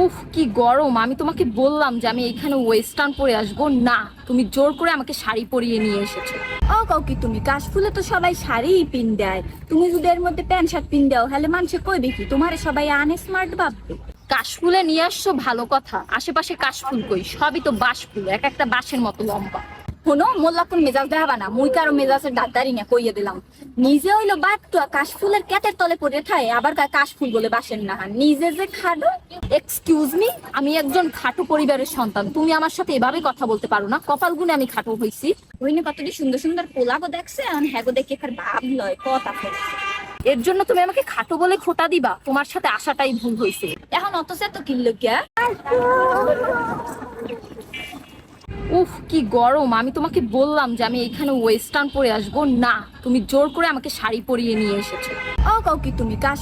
উফ কি গরম! আমি তোমাকে বললাম যে আমি এখানে ওয়েস্টার্ন পরে আসবো না, তুমি জোর করে আমাকে শাড়ি পরিয়ে নিয়ে এসেছো। ও কাউকি তুমি কাশফুলে তো সবাই শাড়িই পিন দেয়। তুমি যদি এর মধ্যে প্যান্ট শার্ট পিন দাও তাহলে মানুষে কইবে কি তোমারে সবাই আনস্মার্ট ভাববে। কাশফুলে নিয়ে আসছো ভালো কথা, আশেপাশে কাশফুল কই? সবই তো বাঁশ ফুল, এক একটা বাঁশের মতো লম্বা। শোনো মোল্লাকুন মেজাজ দেখাবা না, মুই কারো মেজাজের ডাক্তারি না কইয়ে দিলাম। নিজে হইলো বাট্টুয়া কাশফুলের কেতের তলে পড়ে থাকে, আবার কাশফুল বলে বাসেন না। নিজে যে খাডো। এক্সকিউজ মি, আমি একজন খাটো পরিবারের সন্তান, তুমি আমার সাথে এভাবে কথা বলতে পারো না। কপাল গুনে আমি খাটো হইছি। ওইনে কতটি সুন্দর সুন্দর পোলাগো দেখছে, এখন হ্যাগো দেখে এখানে ভাব লয় কথা ফেলে। এর জন্য তুমি আমাকে খাটো বলে খোটা দিবা? তোমার সাথে আসাটাই ভুল হয়েছে। এখন অত সে তো কিনলো কে। উফ কি গরম! আমি তোমাকে বললাম যে আমি এখানে ওয়েস্টার্ন পরে আসবো না, তুমি জোর করে আমাকে শাড়ি পরিয়ে নিয়ে এসেছো। ও কাউকি তুমি কাশ